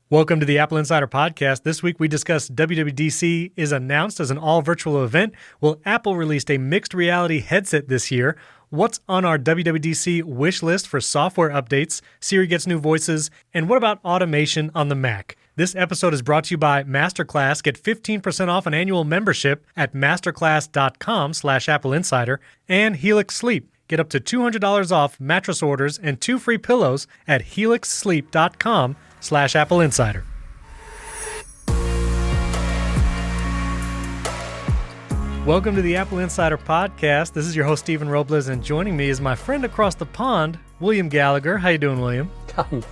Welcome to the Apple Insider Podcast. This week we discuss WWDC is announced as an all-virtual event. Will Apple released a mixed reality headset this year? What's on our WWDC wish list for software updates? Siri gets new voices. And what about automation on the Mac? This episode is brought to you by Masterclass. Get 15% off an annual membership at masterclass.com/AppleInsider. And Helix Sleep. Get up to $200 off mattress orders and 2 free pillows at helixsleep.com/AppleInsider. Welcome to the Apple Insider Podcast. This is your host, Stephen Robles, and joining me is my friend across the pond, William Gallagher. How you doing, William?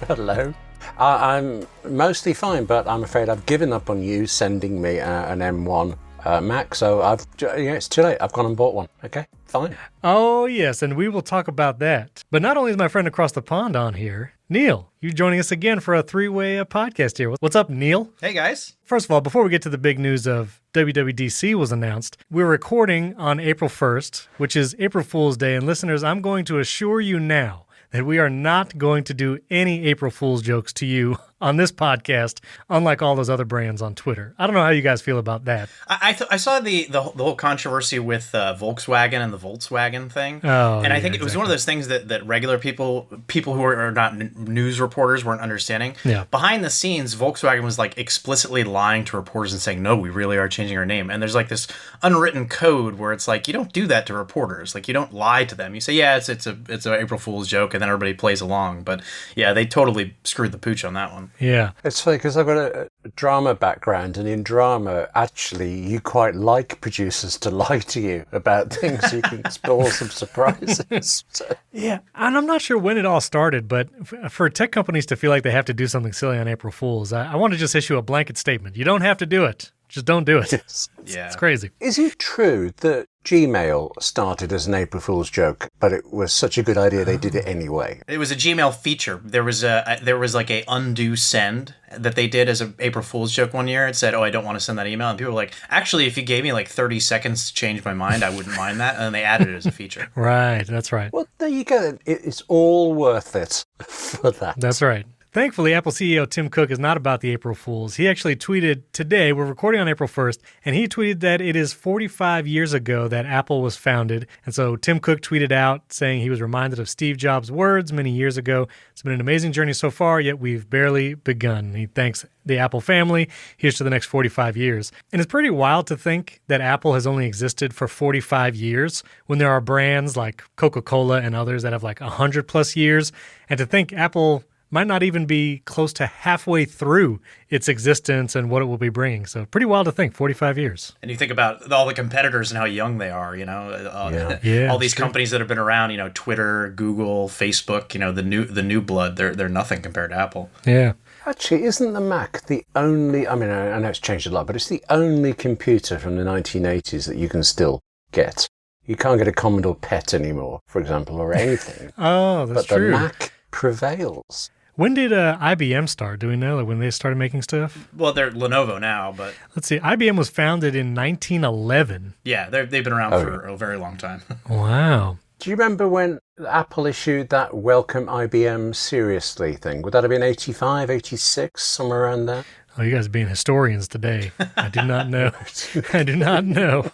Hello. I'm mostly fine, but I'm afraid I've given up on you sending me an M1 Mac, so it's too late. I've gone and bought one. Okay, fine. Oh, yes, and we will talk about that. But not only is my friend across the pond on here, Neil, you're joining us again for a three-way podcast here. What's up, Neil? Hey, guys. First of all, before we get to the big news of WWDC was announced, we're recording on April 1st, which is April Fool's Day. And listeners, I'm going to assure you now that we are not going to do any April Fool's jokes to you on this podcast, unlike all those other brands on Twitter. I don't know how you guys feel about that. I saw the whole controversy with Volkswagen and the Volkswagen thing. Oh, and I think it was one of those things that regular people who are not news reporters weren't understanding. Yeah. Behind the scenes, Volkswagen was like explicitly lying to reporters and saying, no, we really are changing our name. And there's like this unwritten code where it's like, you don't do that to reporters. Like, you don't lie to them. You say, yeah, it's an April Fool's joke, and then everybody plays along. But yeah, they totally screwed the pooch on that one. Yeah. It's funny because I've got a drama background, and in drama, actually, you quite like producers to lie to you about things so you can spoil some surprises. Yeah, and I'm not sure when it all started, but for tech companies to feel like they have to do something silly on April Fool's, I want to just issue a blanket statement. You don't have to do it. Just don't do it. Yes. It's crazy. Is it true that Gmail started as an April Fool's joke, but it was such a good idea they did it anyway? It was a Gmail feature. There was like a undo send that they did as an April Fool's joke one year. It said, oh, I don't want to send that email. And people were like, actually, if you gave me like 30 seconds to change my mind, I wouldn't mind that. And then they added it as a feature. Right, that's right. Well, there you go. It's all worth it for that. That's right. Thankfully, Apple CEO Tim Cook is not about the April Fools. He actually tweeted today, we're recording on April 1st, and he tweeted that it is 45 years ago that Apple was founded. And so Tim Cook tweeted out saying he was reminded of Steve Jobs' words many years ago. It's been an amazing journey so far, yet we've barely begun. He thanks the Apple family. Here's to the next 45 years. And it's pretty wild to think that Apple has only existed for 45 years when there are brands like Coca-Cola and others that have like 100 plus years. And to think Apple might not even be close to halfway through its existence and what it will be bringing. So pretty wild to think, 45 years. And you think about all the competitors and how young they are, you know, all these companies that have been around, you know, Twitter, Google, Facebook, you know, the new blood, they're nothing compared to Apple. Yeah. Actually, isn't the Mac the only, I mean, I know it's changed a lot, but it's the only computer from the 1980s that you can still get. You can't get a Commodore PET anymore, for example, or anything. Oh, that's true. But the Mac prevails. When did IBM start? Do we know, like when they started making stuff? Well, they're Lenovo now, but let's see. IBM was founded in 1911. Yeah, they've been around for a very long time. Wow. Do you remember when Apple issued that Welcome IBM Seriously thing? Would that have been 85, 86, somewhere around there? Oh, you guys are being historians today. I do not know. I do not know.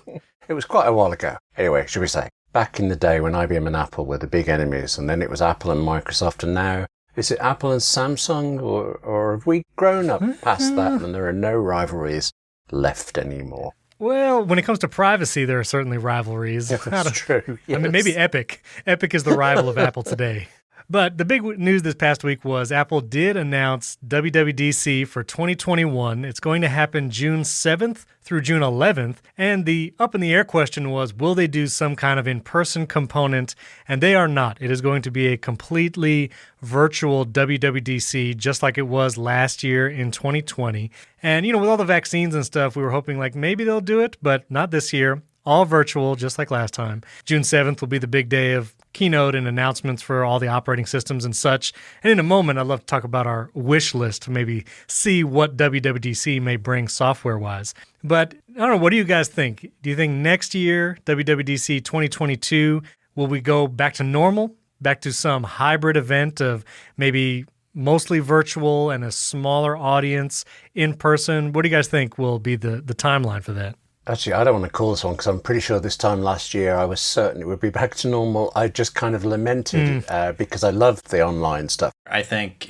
It was quite a while ago. Anyway, should we say? Back in the day when IBM and Apple were the big enemies, and then it was Apple and Microsoft, and now is it Apple and Samsung, or have we grown up past that and there are no rivalries left anymore? Well, when it comes to privacy, there are certainly rivalries. Yeah, that's true. Yes. I mean, maybe Epic. Epic is the rival of Apple today. But the big news this past week was Apple did announce WWDC for 2021. It's going to happen June 7th through June 11th. And the up-in-the-air question was, will they do some kind of in-person component? And they are not. It is going to be a completely virtual WWDC, just like it was last year in 2020. And, you know, with all the vaccines and stuff, we were hoping like maybe they'll do it, but not this year. All virtual, just like last time. June 7th will be the big day of keynote and announcements for all the operating systems and such. And in a moment, I'd love to talk about our wish list to maybe see what WWDC may bring software-wise. But I don't know, what do you guys think? Do you think next year, WWDC 2022, will we go back to normal? Back to some hybrid event of maybe mostly virtual and a smaller audience in person? What do you guys think will be the timeline for that? Actually, I don't want to call this one because I'm pretty sure this time last year I was certain it would be back to normal. I just kind of lamented because I loved the online stuff. I think,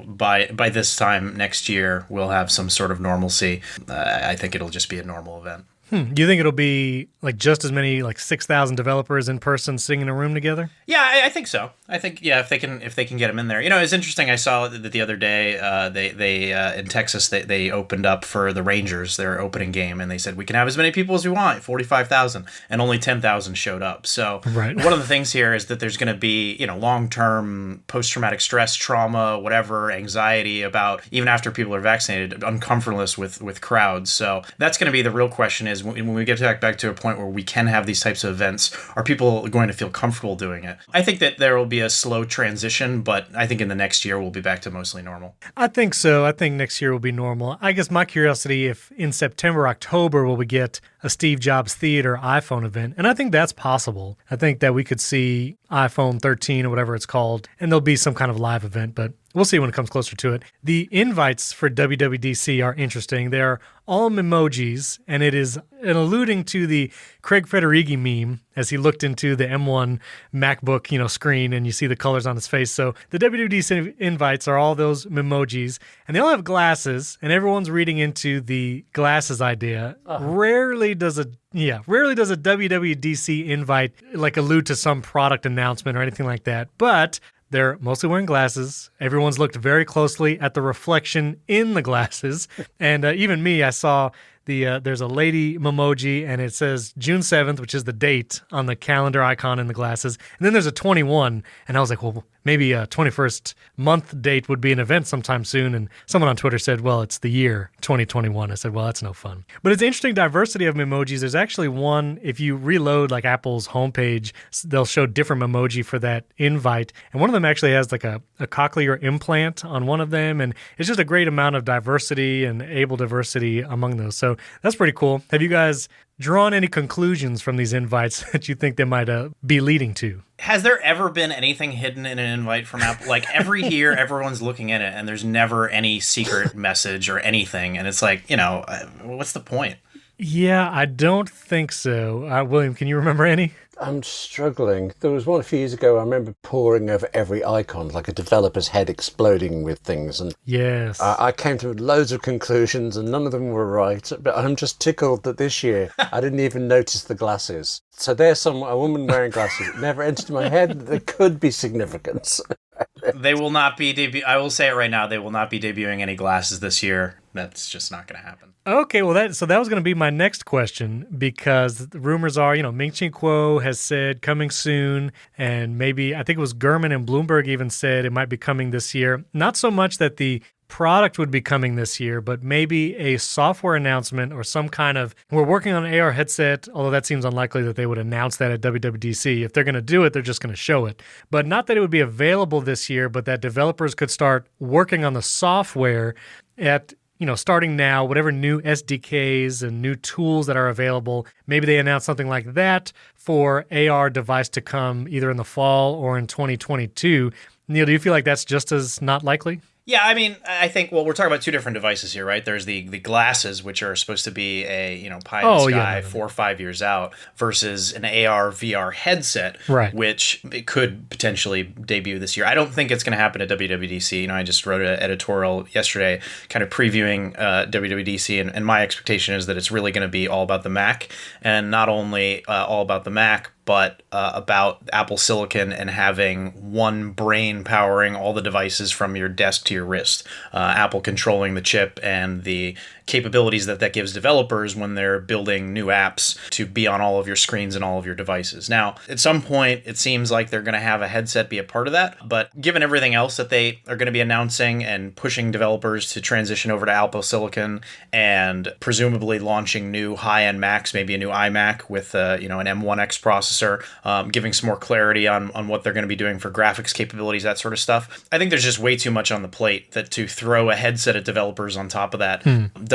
by this time next year, we'll have some sort of normalcy. I think it'll just be a normal event. Do you think it'll be like just as many, like 6,000 developers in person sitting in a room together? Yeah, I think so. I think, if they can get them in there. It's interesting. I saw that the other day, they in Texas they opened up for the Rangers, their opening game, and they said we can have as many people as we want, 45,000, and only 10,000 showed up. So right. One of the things here is that there's going to be long-term post-traumatic stress, trauma, whatever, anxiety about even after people are vaccinated, uncomfortableness with crowds. So that's going to be the real question: is when we get back to a point where we can have these types of events, are people going to feel comfortable doing it? I think that there will be a slow transition, but I think in the next year we'll be back to mostly normal. I think so. I think next year will be normal. I guess my curiosity, if in September, October, will we get a Steve Jobs Theater iPhone event? And I think that's possible. I think that we could see iPhone 13 or whatever it's called, and there'll be some kind of live event, but we'll see when it comes closer to it. The invites for WWDC are interesting. They're all memojis, and it is alluding to the Craig Federighi meme as he looked into the M1 MacBook, screen, and you see the colors on his face. So the WWDC invites are all those memojis, and they all have glasses, and everyone's reading into the glasses idea. Rarely does a WWDC invite like allude to some product announcement or anything like that, but they're mostly wearing glasses. Everyone's looked very closely at the reflection in the glasses. And even me, I saw there's a lady memoji, and it says June 7th, which is the date on the calendar icon in the glasses. And then there's a 21. And I was like, well, maybe a 21st month date would be an event sometime soon. And someone on Twitter said, well, it's the year 2021. I said, well, that's no fun. But it's interesting diversity of memojis. There's actually one, if you reload like Apple's homepage, they'll show different memoji for that invite. And one of them actually has like a cochlear implant on one of them. And it's just a great amount of diversity and able diversity among those. So that's pretty cool. Have you guys drawn any conclusions from these invites that you think they might be leading to? Has there ever been anything hidden in an invite from Apple? Like every year, everyone's looking at it, and there's never any secret message or anything. And it's like, what's the point? Yeah, I don't think so. William, can you remember any? I'm struggling. There was one a few years ago I remember poring over every icon, like a developer's head exploding with things. And yes, I came to loads of conclusions and none of them were right. But I'm just tickled that this year I didn't even notice the glasses. So there's a woman wearing glasses. It never entered my head that there could be significance. They will not be I will say it right now. They will not be debuting any glasses this year. That's just not going to happen. Okay, well, that was going to be my next question, because the rumors are, Ming-Chi Kuo has said coming soon, and maybe, I think it was Gurman and Bloomberg even said it might be coming this year. Not so much that the product would be coming this year, but maybe a software announcement or some kind of, we're working on an AR headset, although that seems unlikely that they would announce that at WWDC. If they're going to do it, they're just going to show it. But not that it would be available this year, but that developers could start working on the software at starting now, whatever new SDKs and new tools that are available, maybe they announce something like that for AR device to come either in the fall or in 2022. Neil, do you feel like that's just as not likely? Yeah, I mean, I think, well, we're talking about two different devices here, right? There's the glasses, which are supposed to be a, pie in the sky 4 or 5 years out, versus an AR VR headset, right, which it could potentially debut this year. I don't think it's going to happen at WWDC. I just wrote an editorial yesterday kind of previewing WWDC, and my expectation is that it's really going to be all about the Mac, and not only all about the Mac, but about Apple Silicon and having one brain powering all the devices from your desk to your wrist. Apple controlling the chip and the capabilities that gives developers when they're building new apps to be on all of your screens and all of your devices. Now, at some point, it seems like they're going to have a headset be a part of that, but given everything else that they are going to be announcing and pushing developers to transition over to Apple Silicon and presumably launching new high-end Macs, maybe a new iMac with an M1X processor, giving some more clarity on what they're going to be doing for graphics capabilities, that sort of stuff. I think there's just way too much on the plate that to throw a headset at developers on top of that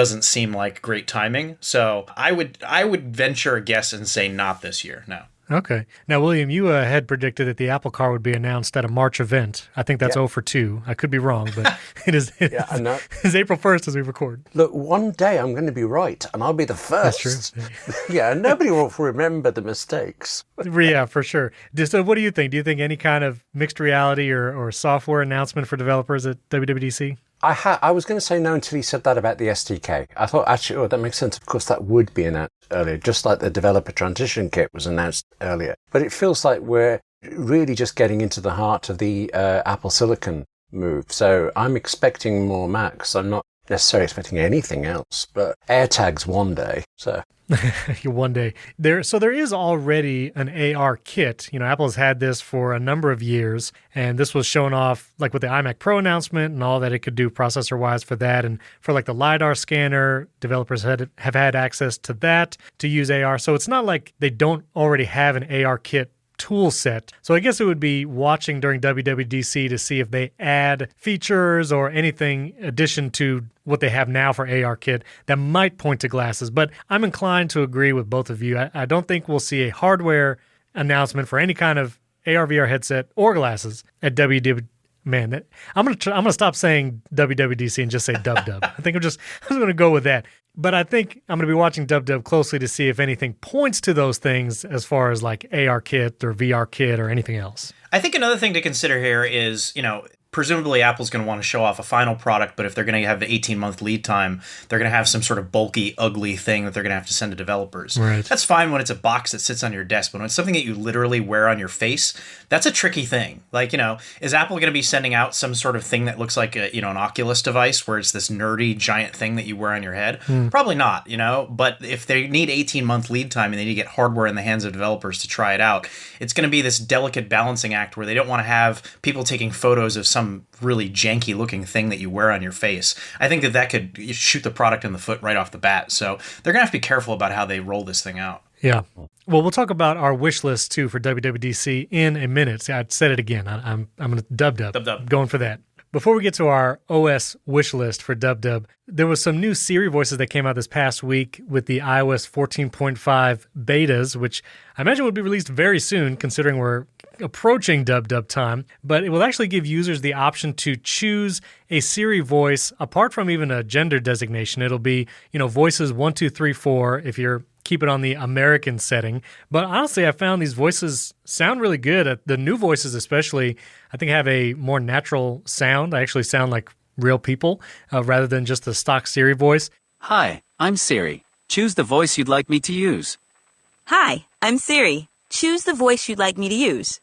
doesn't seem like great timing. So I would venture a guess and say not this year. No. Okay. Now, William, you had predicted that the Apple Car would be announced at a March event. I think that's 0 for 2. I could be wrong, but Yeah, I know. It's April 1st as we record. Look, one day I'm going to be right, and I'll be the first. That's true. Yeah, and nobody will remember the mistakes. Yeah, for sure. So what do you think? Do you think any kind of mixed reality or software announcement for developers at WWDC? I was going to say no until he said that about the SDK. I thought, actually, oh, that makes sense. Of course, that would be announced earlier, just like the developer transition kit was announced earlier. But it feels like we're really just getting into the heart of the Apple Silicon move. So I'm expecting more Macs. I'm not necessarily expecting anything else, but AirTags one day. So one day. There is already an AR kit. Apple has had this for a number of years, and this was shown off like with the iMac Pro announcement and all that it could do processor-wise for that. And for like the LiDAR scanner, developers have had access to that to use AR. So it's not like they don't already have an AR kit tool set. So I guess it would be watching during WWDC to see if they add features or anything addition to what they have now for ARKit that might point to glasses. But I'm inclined to agree with both of you. I don't think we'll see a hardware announcement for any kind of AR VR headset or glasses at WWDC. Man, I'm gonna stop saying WWDC and just say Dub. I think I'm just gonna go with that. But I think I'm gonna be watching Dub closely to see if anything points to those things as far as like AR kit or VR kit or anything else. I think another thing to consider here is, presumably Apple's going to want to show off a final product, but if they're going to have the 18-month lead time, they're going to have some sort of bulky, ugly thing that they're going to have to send to developers. Right. That's fine when it's a box that sits on your desk, but when it's something that you literally wear on your face, that's a tricky thing. Like, is Apple going to be sending out some sort of thing that looks like an Oculus device where it's this nerdy giant thing that you wear on your head? Probably not, but if they need 18-month lead time and they need to get hardware in the hands of developers to try it out, it's going to be this delicate balancing act where they don't want to have people taking photos of some really janky looking thing that you wear on your face. I think that could shoot the product in the foot right off the bat. So they're going to have to be careful about how they roll this thing out. Yeah. Well, we'll talk about our wish list too for WWDC in a minute. See, I said it again. I'm going to dub. Going for that. Before we get to our OS wish list for Dub, there was some new Siri voices that came out this past week with the iOS 14.5 betas, which I imagine would be released very soon considering we're approaching Dub time. But it will actually give users the option to choose a Siri voice apart from even a gender designation. It'll be, voices 1, 2, 3, 4 if you're keep it on the American setting. But honestly, I found these voices sound really good. The new voices especially, I think have a more natural sound. I actually sound like real people rather than just the stock Siri voice. Hi, I'm Siri. Choose the voice you'd like me to use. Hi, I'm Siri. Choose the voice you'd like me to use.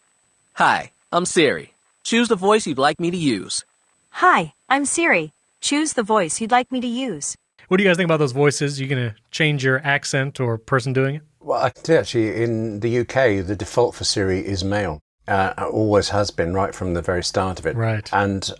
Hi, I'm Siri. Choose the voice you'd like me to use. Hi, I'm Siri. Choose the voice you'd like me to use. What do you guys think about those voices? You going to change your accent or person doing it? Well, I can tell you actually, in the UK, the default for Siri is male. Always has been right from the very start of it. Right. And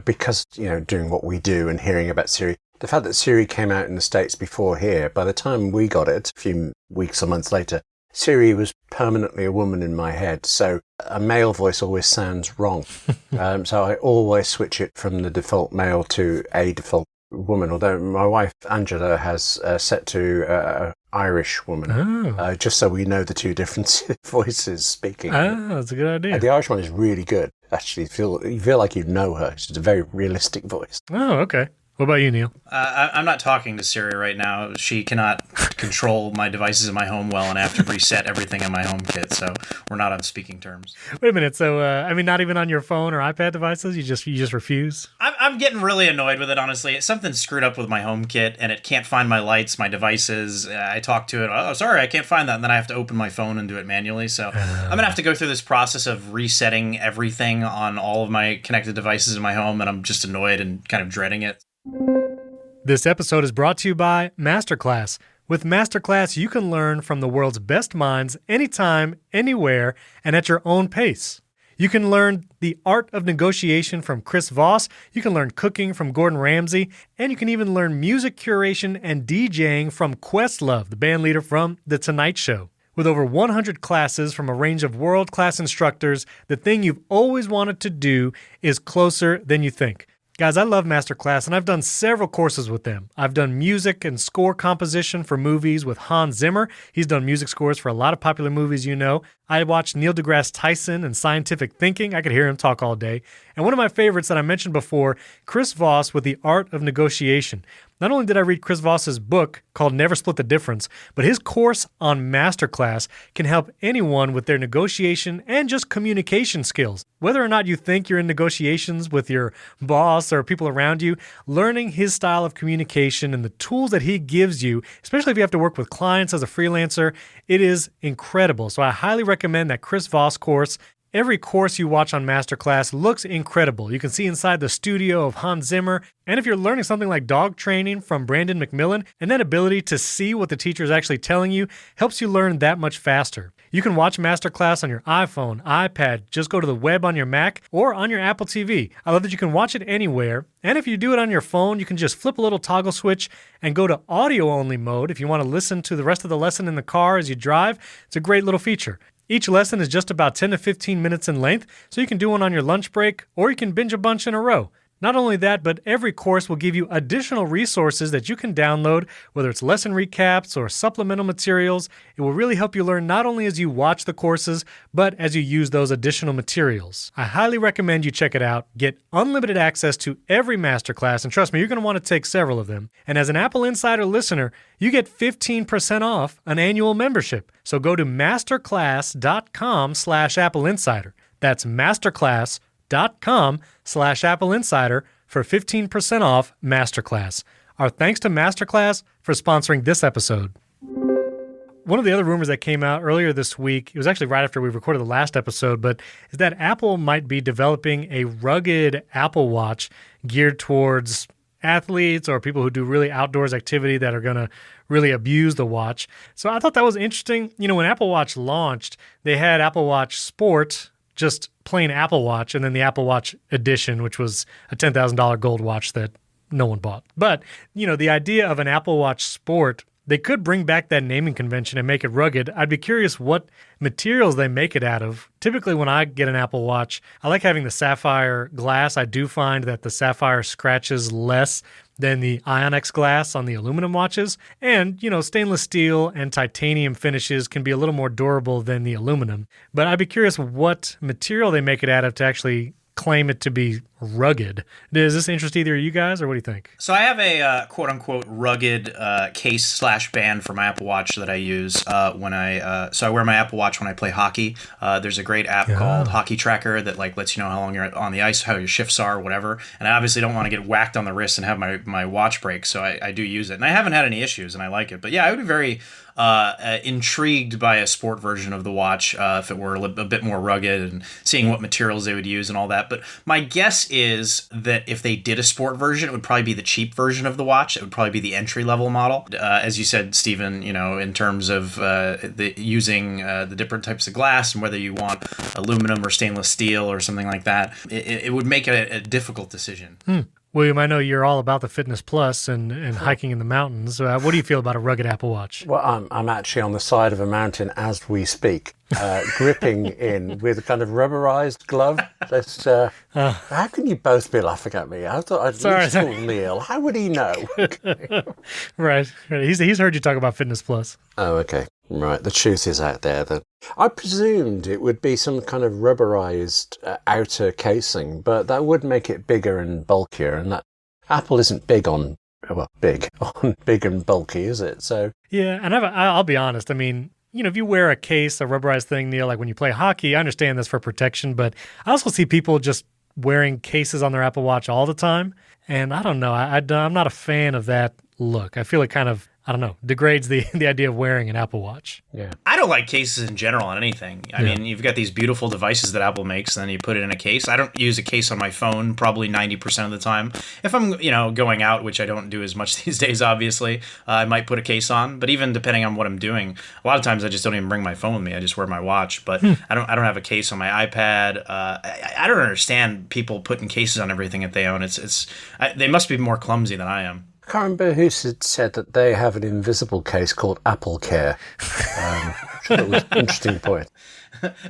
because, doing what we do and hearing about Siri, the fact that Siri came out in the States before here, by the time we got it, a few weeks or months later, Siri was permanently a woman in my head. So a male voice always sounds wrong. So I always switch it from the default male to a default woman, although my wife Angela has set to Irish woman, just so we know the two different voices speaking. That's a good idea. The Irish one is really good. Actually, you feel like you know her. She's a very realistic voice. Oh, okay. What about you, Neil? I'm not talking to Siri right now. She cannot control my devices in my home well, and I have to reset everything in my HomeKit, so we're not on speaking terms. Wait a minute. So, not even on your phone or iPad devices? You just refuse? I'm getting really annoyed with it, honestly. Something's screwed up with my HomeKit, and it can't find my lights, my devices. I talk to it. Oh, sorry, I can't find that. And then I have to open my phone and do it manually. So I'm going to have to go through this process of resetting everything on all of my connected devices in my home, and I'm just annoyed and kind of dreading it. This episode is brought to you by Masterclass. With Masterclass, you can learn from the world's best minds anytime, anywhere, and at your own pace. You can learn the art of negotiation from Chris Voss, you can learn cooking from Gordon Ramsay, and you can even learn music curation and DJing from Questlove, the band leader from The Tonight Show. With over 100 classes from a range of world-class instructors, the thing you've always wanted to do is closer than you think. Guys, I love Masterclass, and I've done several courses with them. I've done music and score composition for movies with Hans Zimmer. He's done music scores for a lot of popular movies, I watch Neil deGrasse Tyson and Scientific Thinking. I could hear him talk all day. And one of my favorites that I mentioned before, Chris Voss with The Art of Negotiation. Not only did I read Chris Voss's book called Never Split the Difference, but his course on Masterclass can help anyone with their negotiation and just communication skills. Whether or not you think you're in negotiations with your boss or people around you, learning his style of communication and the tools that he gives you, especially if you have to work with clients as a freelancer, it is incredible. So I highly recommend that Chris Voss course. Every course you watch on Masterclass looks incredible. You can see inside the studio of Hans Zimmer. And if you're learning something like dog training from Brandon McMillan, and that ability to see what the teacher is actually telling you helps you learn that much faster. You can watch Masterclass on your iPhone, iPad, just go to the web on your Mac or on your Apple TV. I love that you can watch it anywhere. And if you do it on your phone, you can just flip a little toggle switch and go to audio-only mode if you want to listen to the rest of the lesson in the car as you drive. It's a great little feature. Each lesson is just about 10 to 15 minutes in length, so you can do one on your lunch break, or you can binge a bunch in a row. Not only that, but every course will give you additional resources that you can download, whether it's lesson recaps or supplemental materials. It will really help you learn not only as you watch the courses, but as you use those additional materials. I highly recommend you check it out. Get unlimited access to every masterclass, and trust me, you're going to want to take several of them. And as an Apple Insider listener, you get 15% off an annual membership. So go to masterclass.com/AppleInsider. That's masterclass.com/AppleInsider for 15% off Masterclass. Our thanks to Masterclass for sponsoring this episode. One of the other rumors that came out earlier this week, it was actually right after we recorded the last episode, but is that Apple might be developing a rugged Apple Watch geared towards athletes or people who do really outdoors activity that are going to really abuse the watch. So I thought that was interesting. You know, when Apple Watch launched, they had Apple Watch Sport, just plain Apple Watch, and then the Apple Watch Edition, which was a $10,000 gold watch that no one bought. But, you know, the idea of an Apple Watch Sport, they could bring back that naming convention and make it rugged. I'd be curious what materials they make it out of. Typically, when I get an Apple Watch, I like having the sapphire glass. I do find that the sapphire scratches less than the Onyx glass on the aluminum watches. And, you know, stainless steel and titanium finishes can be a little more durable than the aluminum. But I'd be curious what material they make it out of to actually claim it to be rugged. Does this interest either of you guys, or what do you think? So I have a quote-unquote rugged case/band for my Apple Watch that I use when so I wear my Apple Watch when I play hockey. There's a great app called Hockey Tracker that like lets you know how long you're on the ice, how your shifts are, whatever. And I obviously don't want to get whacked on the wrist and have my watch break, so I do use it. And I haven't had any issues, and I like it. But yeah, I would be very intrigued by a sport version of the watch if it were a bit more rugged, and seeing what materials they would use and all that. But my guess is that if they did a sport version, it would probably be the cheap version of the watch. It would probably be the entry-level model. As you said, Stephen, you know, in terms of using the different types of glass and whether you want aluminum or stainless steel or something like that, it would make it a difficult decision. William, I know you're all about the Fitness Plus and hiking in the mountains. What do you feel about a rugged Apple Watch? Well, I'm actually on the side of a mountain as we speak, gripping in with a kind of rubberized glove. How can you both be laughing at me? I thought I'd at least call Neil. How would he know? Okay. Right. He's heard you talk about Fitness Plus. Oh, okay. Right. The truth is out there. I presumed it would be some kind of rubberized outer casing, but that would make it bigger and bulkier. And that Apple isn't big on big and bulky, is it? So yeah, and I'll be honest. I mean, you know, if you wear a case, a rubberized thing, Neil, like when you play hockey, I understand this for protection, but I also see people just wearing cases on their Apple Watch all the time, and I don't know. I'm not a fan of that look. I feel it kind of, I don't know, degrades the idea of wearing an Apple Watch. Yeah. I don't like cases in general on anything. I mean, you've got these beautiful devices that Apple makes, and then you put it in a case. I don't use a case on my phone probably 90% of the time. If I'm, you know, going out, which I don't do as much these days, obviously, I might put a case on. But even depending on what I'm doing, a lot of times I just don't even bring my phone with me. I just wear my watch. But I don't have a case on my iPad. I don't understand people putting cases on everything that they own. They must be more clumsy than I am. I can't remember who said that they have an invisible case called Apple Care. Which I thought was an interesting point.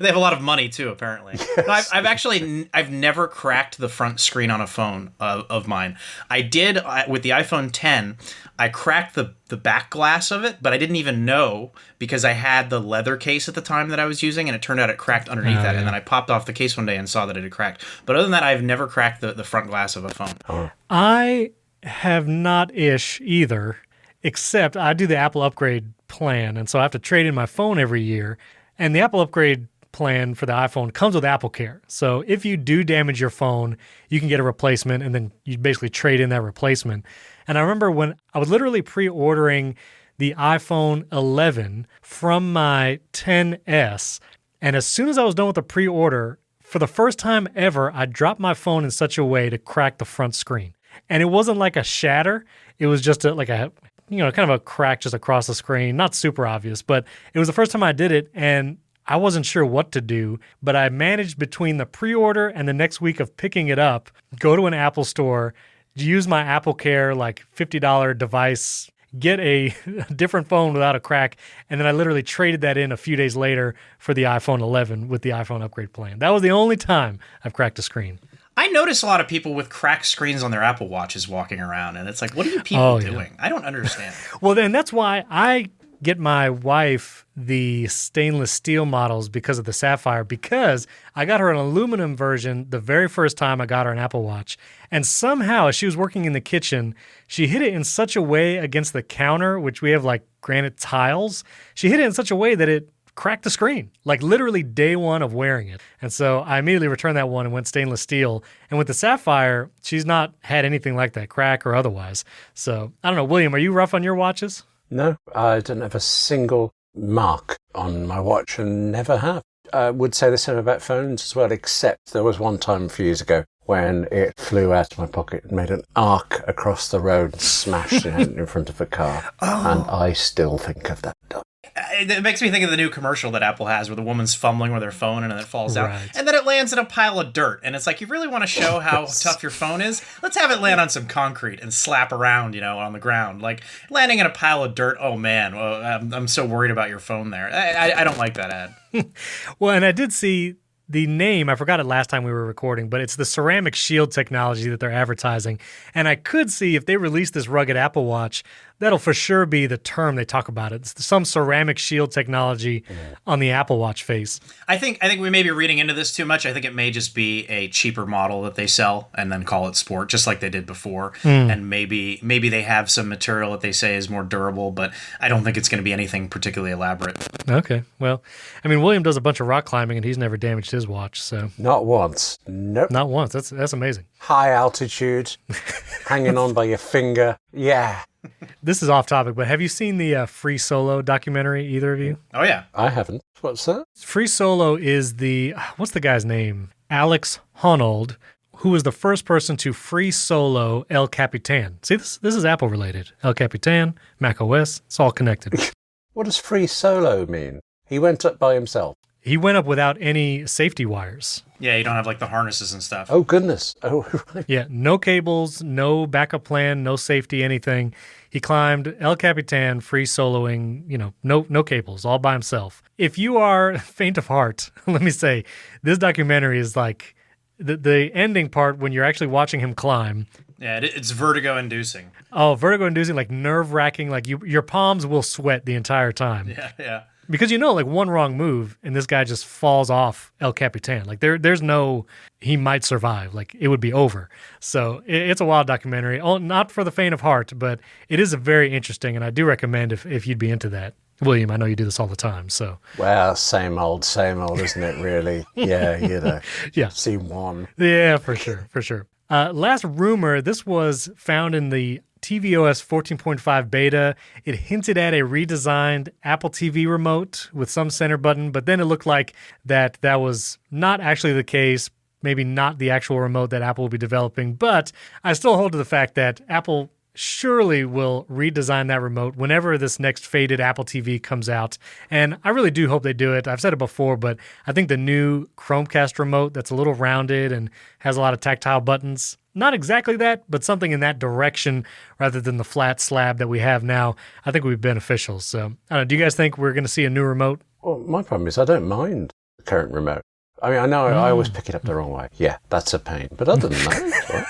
They have a lot of money too, apparently. Yes. I've never cracked the front screen on a phone of mine. I did with the iPhone 10. I cracked the back glass of it, but I didn't even know because I had the leather case at the time that I was using, and it turned out it cracked underneath that. Yeah. And then I popped off the case one day and saw that it had cracked. But other than that, I've never cracked the front glass of a phone. Oh. I have not either, except I do the Apple upgrade plan, and so I have to trade in my phone every year. And the Apple upgrade plan for the iPhone comes with Apple Care. So if you do damage your phone, you can get a replacement, and then you basically trade in that replacement. And I remember when I was literally pre-ordering the iPhone 11 from my 10S, and as soon as I was done with the pre-order, for the first time ever, I dropped my phone in such a way to crack the front screen. And it wasn't like a shatter. It was just kind of a crack just across the screen. Not super obvious, but it was the first time I did it, and I wasn't sure what to do. But I managed between the pre-order and the next week of picking it up, go to an Apple store, use my Apple Care, like $50 device, get a different phone without a crack, and then I literally traded that in a few days later for the iPhone 11 with the iPhone upgrade plan. That was the only time I've cracked a screen. I notice a lot of people with cracked screens on their Apple Watches walking around, and it's like, what are you people doing? I don't understand. Well, then that's why I get my wife the stainless steel models because of the Sapphire, because I got her an aluminum version the very first time I got her an Apple Watch. And somehow, as she was working in the kitchen, she hit it in such a way against the counter, which we have like granite tiles. She hit it in such a way that it cracked the screen, like literally day one of wearing it. And so I immediately returned that one and went stainless steel. And with the Sapphire, she's not had anything like that, crack or otherwise. So I don't know, William, are you rough on your watches? No, I don't have a single mark on my watch and never have. I would say the same about phones as well, except there was one time a few years ago when it flew out of my pocket and made an arc across the road and smashed in front of a car. Oh. And I still think of that. It makes me think of the new commercial that Apple has where the woman's fumbling with her phone and then it falls out. Right. And then it lands in a pile of dirt. And it's like, you really want to show how tough your phone is? Let's have it land on some concrete and slap around, on the ground. Like, landing in a pile of dirt, oh man, I'm so worried about your phone there. I don't like that ad. Well, and I did see the name, I forgot it last time we were recording, but it's the ceramic shield technology that they're advertising. And I could see if they release this rugged Apple Watch, that'll for sure be the term they talk about. It's some ceramic shield technology on the Apple Watch face. I think we may be reading into this too much. I think it may just be a cheaper model that they sell and then call it sport, just like they did before. And maybe they have some material that they say is more durable, but I don't think it's going to be anything particularly elaborate. Okay. Well, I mean, William does a bunch of rock climbing and he's never damaged his watch, so. Not once. Nope. Not once. That's amazing. High altitude, hanging on by your finger. Yeah. This is off topic, but have you seen the Free Solo documentary, either of you? Oh, yeah. I haven't. What's that? Free Solo is what's the guy's name? Alex Honnold, who was the first person to free solo El Capitan. See, this is Apple related. El Capitan, macOS, it's all connected. What does free solo mean? He went up by himself. He went up without any safety wires. Yeah, you don't have like the harnesses and stuff. Oh, goodness. Oh, right. Yeah, no cables, no backup plan, no safety, anything. He climbed El Capitan free soloing, no cables, all by himself. If you are faint of heart, let me say, this documentary is like the ending part when you're actually watching him climb. Yeah, it's vertigo-inducing. Oh, vertigo-inducing, like nerve-wracking, like your palms will sweat the entire time. Yeah. Because like one wrong move and this guy just falls off El Capitan. Like there's no, he might survive. Like it would be over. So it's a wild documentary. Oh, not for the faint of heart, but it is a very interesting, and I do recommend if you'd be into that. William, I know you do this all the time, so. Well, same old, isn't it, really? Yeah, Yeah. Scene one. Yeah, for sure. Last rumor, this was found in the tvOS 14.5 beta. It hinted at a redesigned Apple TV remote with some center button, but then it looked like that was not actually the case, maybe not the actual remote that Apple will be developing. But I still hold to the fact that Apple surely will redesign that remote whenever this next faded Apple TV comes out. And I really do hope they do it. I've said it before, but I think the new Chromecast remote that's a little rounded and has a lot of tactile buttons, not exactly that, but something in that direction rather than the flat slab that we have now, I think would be beneficial. So, I don't know, do you guys think we're going to see a new remote? Well, my problem is I don't mind the current remote. I mean, I know I always pick it up the wrong way. Yeah, that's a pain. But other than that, it's all right.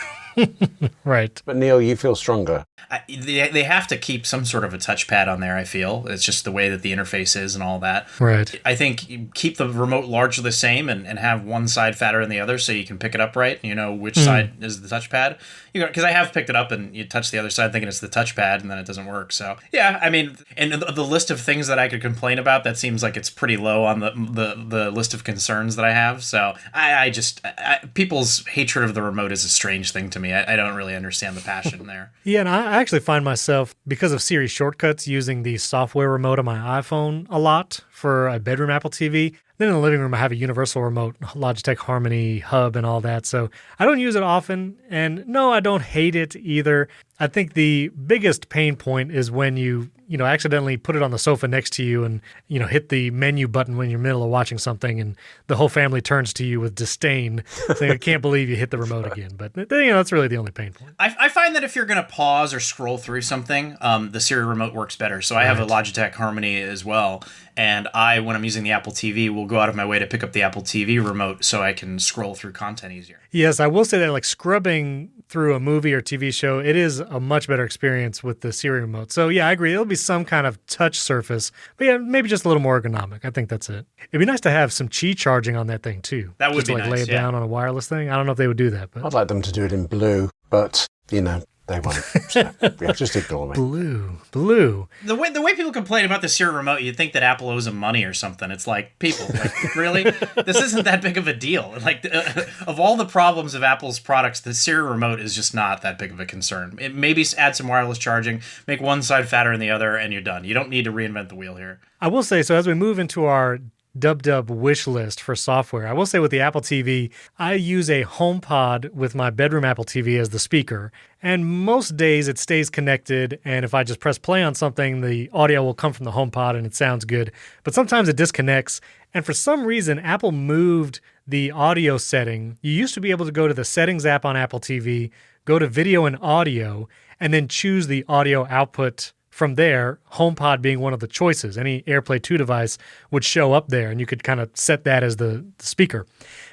Right. But Neil, you feel stronger. They have to keep some sort of a touchpad on there, I feel. It's just the way that the interface is and all that. Right. I think you keep the remote largely the same and have one side fatter than the other so you can pick it up right. You know which side is the touchpad. Because I have picked it up and you touch the other side thinking it's the touchpad and then it doesn't work. So, yeah, I mean, and the list of things that I could complain about, that seems like it's pretty low on the list of concerns that I have. So, I people's hatred of the remote is a strange thing to me. I don't really understand the passion there. Yeah, and I actually find myself, because of Siri shortcuts, using the software remote on my iPhone a lot for a bedroom Apple TV. Then in the living room, I have a universal remote, Logitech Harmony hub and all that. So I don't use it often. And no, I don't hate it either. I think the biggest pain point is when you accidentally put it on the sofa next to you and, hit the menu button when you're in the middle of watching something and the whole family turns to you with disdain, saying, I can't believe you hit the remote again. But, that's really the only pain point. I find that if you're going to pause or scroll through something, the Siri remote works better. So I have a Logitech Harmony as well. And when I'm using the Apple TV, will go out of my way to pick up the Apple TV remote so I can scroll through content easier. Yes, I will say that like scrubbing through a movie or TV show, it is a much better experience with the Siri remote. So yeah, I agree. It'll be some kind of touch surface, but yeah, maybe just a little more ergonomic. I think that's it. It'd be nice to have some Qi charging on that thing too. That would just be to, like, nice, lay it yeah. down on a wireless thing. I don't know if they would do that, but I'd like them to do it in blue, but, they won't. So, yeah, just ignore me. blue. The way people complain about the Siri remote, you'd think that Apple owes them money or something. It's like, people, really? This isn't that big of a deal. Of all the problems of Apple's products, the Siri remote is just not that big of a concern. It maybe add some wireless charging, make one side fatter than the other, and you're done. You don't need to reinvent the wheel here. I will say, so as we move into our WW wish list for software, I will say with the Apple TV, I use a HomePod with my bedroom Apple TV as the speaker. And most days it stays connected. And if I just press play on something, the audio will come from the HomePod and it sounds good. But sometimes it disconnects. And for some reason, Apple moved the audio setting. You used to be able to go to the settings app on Apple TV, go to video and audio, and then choose the audio output. From there, HomePod being one of the choices, any AirPlay 2 device would show up there, and you could kind of set that as the speaker.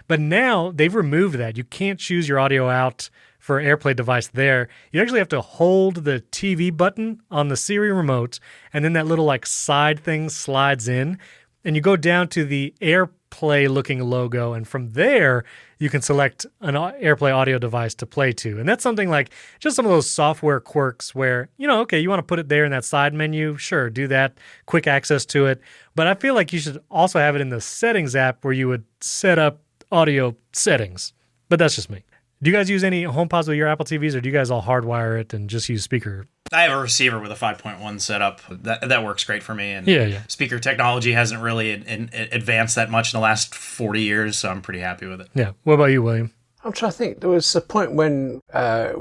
But now they've removed that. You can't choose your audio out for AirPlay device there. You actually have to hold the TV button on the Siri remote, and then that little side thing slides in, and you go down to the AirPlay looking logo, and from there you can select an AirPlay audio device to play to. And that's something like just some of those software quirks where, okay, you want to put it there in that side menu, sure, do that, quick access to it. But I feel like you should also have it in the settings app where you would set up audio settings. But that's just me. Do you guys use any HomePods with your Apple TVs, or do you guys all hardwire it and just use speaker? I have a receiver with a 5.1 setup. That works great for me. And yeah. Speaker technology hasn't really advanced that much in the last 40 years, so I'm pretty happy with it. Yeah. What about you, William? I'm trying to think. There was a point when I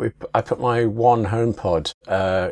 put my one HomePod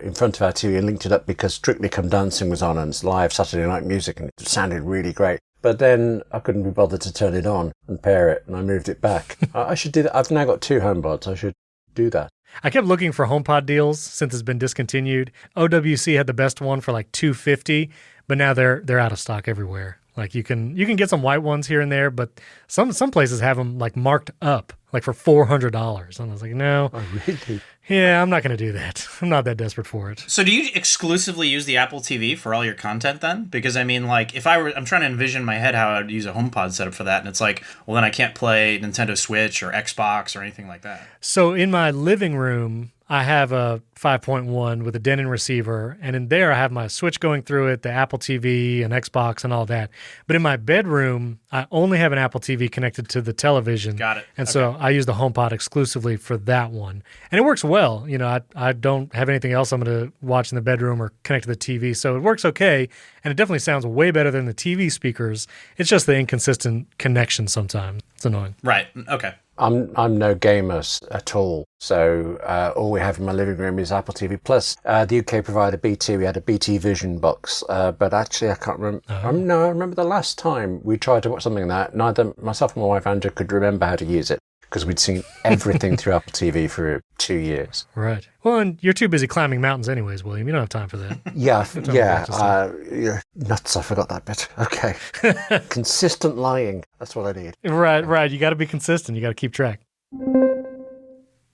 in front of our TV and linked it up because Strictly Come Dancing was on and it's live Saturday night music and it sounded really great. But then I couldn't be bothered to turn it on and pair it, and I moved it back. I should do that. I've now got 2 HomePods. I should do that. I kept looking for HomePod deals since it's been discontinued. OWC had the best one for $250, but now they're out of stock everywhere. You can get some white ones here and there, but some places have them marked up for $400. And I was like, no. Oh, really? Yeah, I'm not going to do that. I'm not that desperate for it. So do you exclusively use the Apple TV for all your content then? Because I'm trying to envision in my head how I'd use a HomePod setup for that. And it's well, then I can't play Nintendo Switch or Xbox or anything like that. So in my living room, I have a 5.1 with a Denon receiver, and in there I have my Switch going through it, the Apple TV and Xbox and all that. But in my bedroom, I only have an Apple TV connected to the television. Got it. And so I use the HomePod exclusively for that one. And it works well. I don't have anything else I'm going to watch in the bedroom or connect to the TV, so it works okay, and it definitely sounds way better than the TV speakers. It's just the inconsistent connection sometimes. It's annoying. Right. Okay. I'm no gamer at all, so all we have in my living room is Apple TV Plus. The UK provider BT, we had a BT Vision box, but actually I can't remember. No, I remember the last time we tried to watch something like that. Neither myself and my wife Andrew could remember how to use it because we'd seen everything through Apple TV for 2 years. Right. Well, and you're too busy climbing mountains anyways, William. You don't have time for that. Yeah. Nuts, I forgot that bit. Okay. Consistent lying. That's what I need. Right. You got to be consistent. You got to keep track.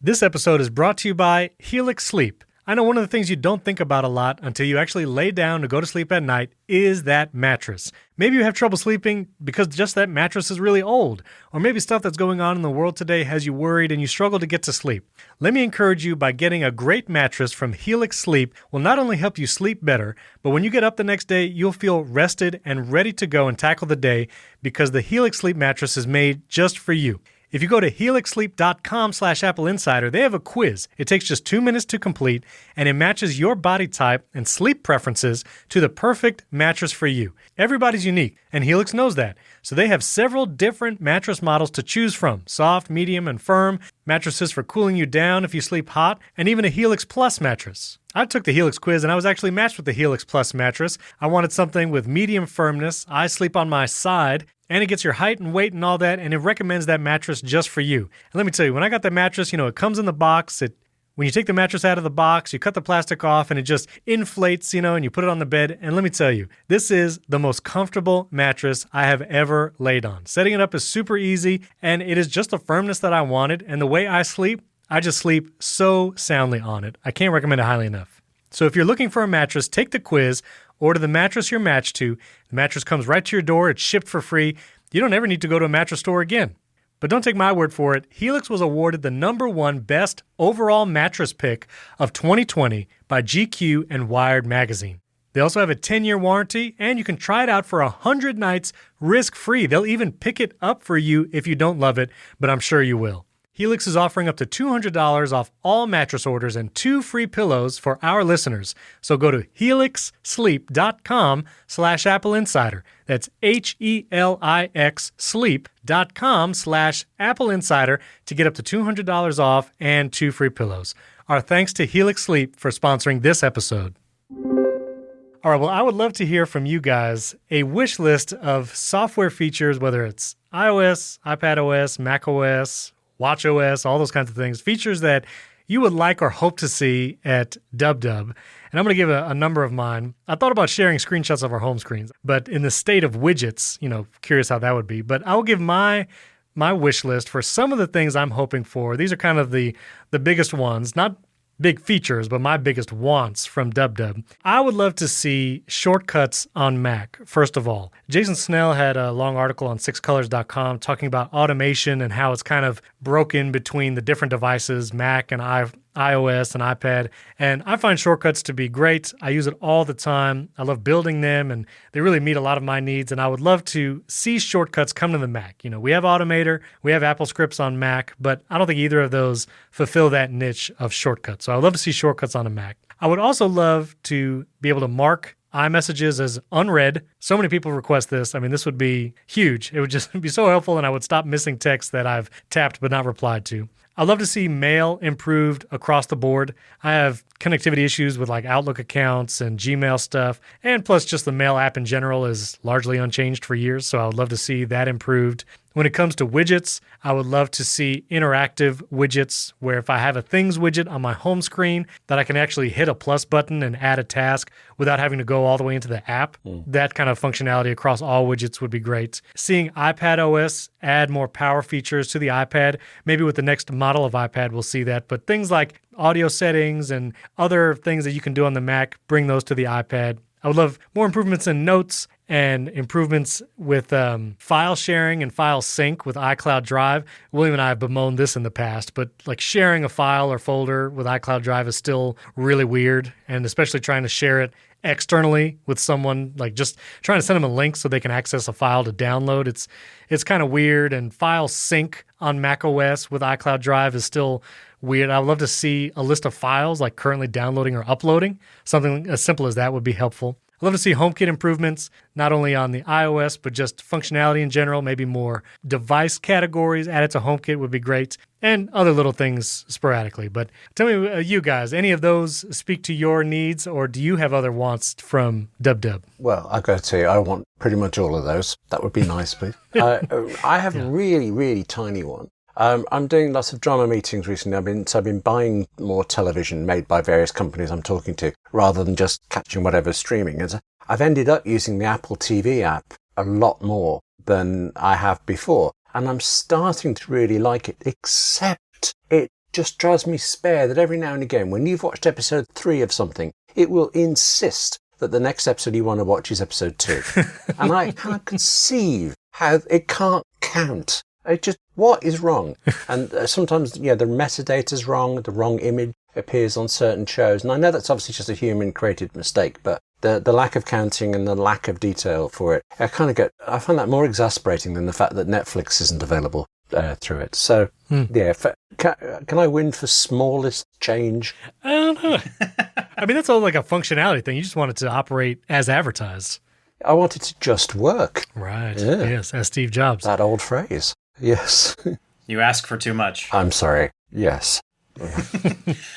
This episode is brought to you by Helix Sleep. I know one of the things you don't think about a lot until you actually lay down to go to sleep at night is that mattress. Maybe you have trouble sleeping because just that mattress is really old, or maybe stuff that's going on in the world today has you worried and you struggle to get to sleep. Let me encourage you by getting a great mattress from Helix Sleep will not only help you sleep better, but when you get up the next day, you'll feel rested and ready to go and tackle the day because the Helix Sleep mattress is made just for you. If you go to helixsleep.com/AppleInsider, they have a quiz. It takes just 2 minutes to complete, and it matches your body type and sleep preferences to the perfect mattress for you. Everybody's unique, and Helix knows that. So they have several different mattress models to choose from. Soft, medium, and firm. Mattresses for cooling you down if you sleep hot, and even a Helix Plus mattress. I took the Helix quiz, and I was actually matched with the Helix Plus mattress. I wanted something with medium firmness. I sleep on my side. And it gets your height and weight and all that, and it recommends that mattress just for you. And let me tell you, when I got that mattress, it comes in the box. When you take the mattress out of the box, you cut the plastic off, and it just inflates, and you put it on the bed. And let me tell you, this is the most comfortable mattress I have ever laid on. Setting it up is super easy, and it is just the firmness that I wanted. And the way I sleep, I just sleep so soundly on it. I can't recommend it highly enough. So if you're looking for a mattress, take the quiz. Order the mattress you're matched to. The mattress comes right to your door. It's shipped for free. You don't ever need to go to a mattress store again. But don't take my word for it. Helix was awarded the #1 best overall mattress pick of 2020 by GQ and Wired magazine. They also have a 10-year warranty, and you can try it out for 100 nights risk-free. They'll even pick it up for you if you don't love it, but I'm sure you will. Helix is offering up to $200 off all mattress orders and 2 free pillows for our listeners. So go to helixsleep.com/AppleInsider. That's HELIX sleep.com/AppleInsider to get up to $200 off and 2 free pillows. Our thanks to Helix Sleep for sponsoring this episode. All right, well, I would love to hear from you guys a wish list of software features, whether it's iOS, iPadOS, macOS, watchOS, all those kinds of things, features that you would like or hope to see at DubDub. And I'm going to give a number of mine. I thought about sharing screenshots of our home screens, but in the state of widgets, curious how that would be. But I'll give my wish list for some of the things I'm hoping for. These are kind of the biggest ones, not big features, but my biggest wants from DubDub. I would love to see shortcuts on Mac, first of all. Jason Snell had a long article on sixcolors.com talking about automation and how it's kind of broken between the different devices, Mac and iOS and iPad. And I find shortcuts to be great. I use it all the time. I love building them, and they really meet a lot of my needs. And I would love to see shortcuts come to the Mac. We have Automator, we have Apple Scripts on Mac, but I don't think either of those fulfill that niche of shortcuts. So I would love to see shortcuts on a Mac. I would also love to be able to mark iMessages as unread. So many people request this. I mean, this would be huge. It would just be so helpful, and I would stop missing texts that I've tapped but not replied to. I'd love to see mail improved across the board. I have connectivity issues with like Outlook accounts and Gmail stuff, and plus just the mail app in general is largely unchanged for years, so I would love to see that improved. When it comes to widgets, I would love to see interactive widgets where if I have a Things widget on my home screen that I can actually hit a plus button and add a task without having to go all the way into the app. That kind of functionality across all widgets would be great. Seeing iPadOS add more power features to the iPad. Maybe with the next model of iPad we'll see that, but things like audio settings and other things that you can do on the Mac, bring those to the iPad. I would love more improvements in notes and improvements with file sharing and file sync with iCloud Drive. William and I have bemoaned this in the past, but like sharing a file or folder with iCloud Drive is still really weird, and especially trying to share it externally with someone, like just trying to send them a link so they can access a file to download. It's kind of weird, and file sync on macOS with iCloud Drive is still weird. I would love to see a list of files like currently downloading or uploading. Something as simple as that would be helpful. I'd love to see HomeKit improvements, not only on the iOS, but just functionality in general, maybe more device categories added to HomeKit would be great, and other little things sporadically. But tell me, you guys, any of those speak to your needs, or do you have other wants from DubDub? Well, I've got to tell you, I want pretty much all of those. That would be nice, please. I have a really, really tiny one. I'm doing lots of drama meetings recently. I've been buying more television made by various companies I'm talking to, rather than just catching whatever's streaming. And I've ended up using the Apple TV app a lot more than I have before. And I'm starting to really like it, except it just drives me spare that every now and again, when you've watched episode 3 of something, it will insist that the next episode you want to watch is episode 2. And I can't conceive how it can't count. What is wrong? And sometimes, the metadata's wrong, the wrong image appears on certain shows. And I know that's obviously just a human-created mistake, but the lack of counting and the lack of detail for it, I find that more exasperating than the fact that Netflix isn't available through it. So, can I win for smallest change? I don't know. I mean, that's all like a functionality thing. You just want it to operate as advertised. I want it to just work. Right. Yeah. Yes, as Steve Jobs. That old phrase. Yes. You ask for too much. I'm sorry. Yes.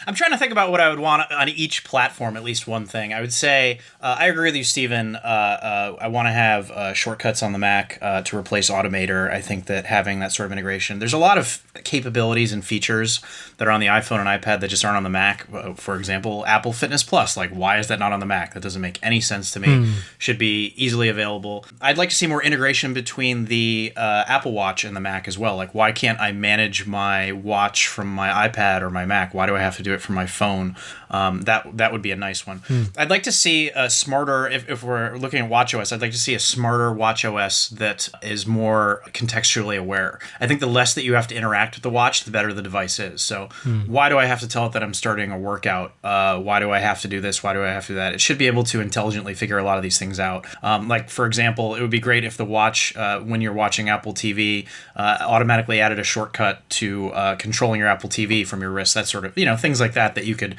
I'm trying to think about what I would want on each platform, at least one thing. I would say, I agree with you, Stephen. I want to have shortcuts on the Mac to replace Automator. I think that having that sort of integration, there's a lot of capabilities and features that are on the iPhone and iPad that just aren't on the Mac. For example, Apple Fitness Plus. Like, why is that not on the Mac? That doesn't make any sense to me. Should be easily available. I'd like to see more integration between the Apple Watch and the Mac as well. Like, why can't I manage my watch from my iPad or my Mac? Why do I have to do it from my phone? That would be a nice one. I'd like to see a smarter, if we're looking at watchOS, I'd like to see a smarter watchOS that is more contextually aware. I think the less that you have to interact with the watch, the better the device is. So why do I have to tell it that I'm starting a workout? Why do I have to do this? Why do I have to do that? It should be able to intelligently figure a lot of these things out. Like, for example, it would be great if the watch, when you're watching Apple TV, automatically added a shortcut to controlling your Apple TV from your wrist. That sort of, things like that you could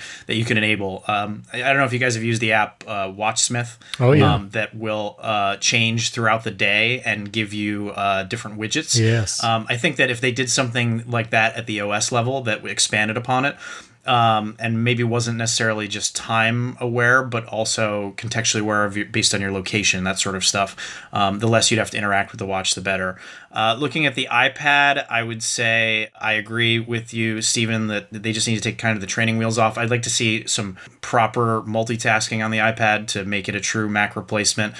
enable. I don't know if you guys have used the app WatchSmith. Oh, yeah. That will change throughout the day and give you different widgets. Yes. I think that if they did something like that at the OS level that expanded upon it, and maybe wasn't necessarily just time aware, but also contextually aware of based on your location, that sort of stuff. The less you'd have to interact with the watch, the better. Looking at the iPad, I would say I agree with you, Stephen, that they just need to take kind of the training wheels off. I'd like to see some proper multitasking on the iPad to make it a true Mac replacement.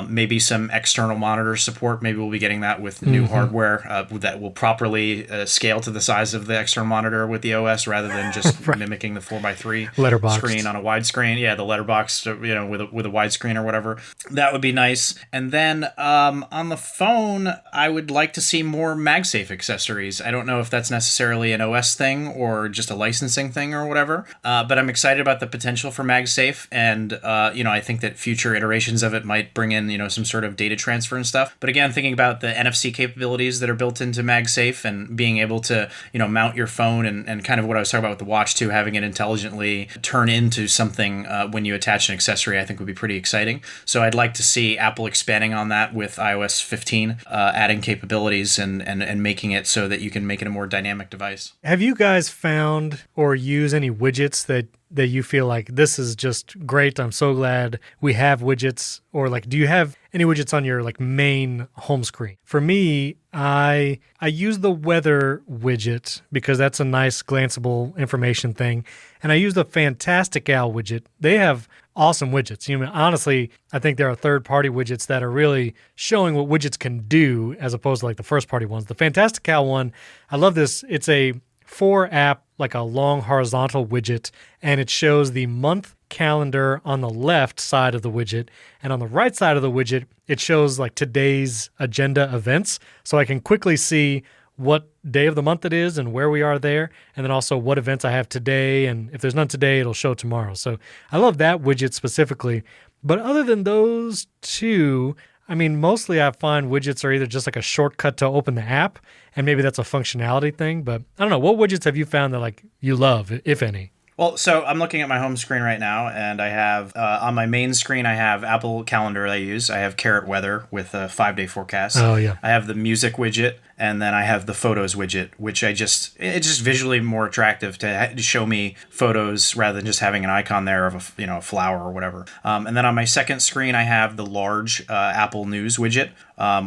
Maybe some external monitor support. Maybe we'll be getting that with new hardware that will properly scale to the size of the external monitor with the OS rather than just mimicking the 4x3 Letterboxed screen on a widescreen. Yeah, the letterbox, with a widescreen or whatever. That would be nice. And then on the phone, I would like to see more MagSafe accessories. I don't know if that's necessarily an OS thing or just a licensing thing or whatever, but I'm excited about the potential for MagSafe, and I think that future iterations of it might bring in some sort of data transfer and stuff. But again, thinking about the NFC capabilities that are built into MagSafe and being able to mount your phone and kind of what I was talking about with the watch too, having it intelligently turn into something when you attach an accessory, I think would be pretty exciting. So I'd like to see Apple expanding on that with iOS 15, adding capabilities and making it so that you can make it a more dynamic device. Have you guys found or use any widgets that you feel like this is just great? I'm so glad we have widgets. Or like, do you have any widgets on your like main home screen? For me, I use the weather widget because that's a nice glanceable information thing. And I use the Fantastical widget. They have awesome widgets. Honestly, I think there are third-party widgets that are really showing what widgets can do as opposed to like the first-party ones. The Fantastical one, I love this. It's a 4-app, like a long horizontal widget, and it shows the month calendar on the left side of the widget, and on the right side of the widget, it shows like today's agenda events, so I can quickly see what day of the month it is and where we are there, and then also what events I have today, and if there's none today, it'll show tomorrow. So I love that widget specifically. But other than those two, mostly I find widgets are either just like a shortcut to open the app, and maybe that's a functionality thing, but I don't know. What widgets have you found that like you love, if any? Well, so I'm looking at my home screen right now, and I have on my main screen I have Apple Calendar I use. I have Carrot Weather with a 5-day forecast. Oh, yeah. I have the music widget, and then I have the photos widget, which it's just visually more attractive to show me photos rather than just having an icon there of a flower or whatever. And then on my second screen I have the large Apple News widget,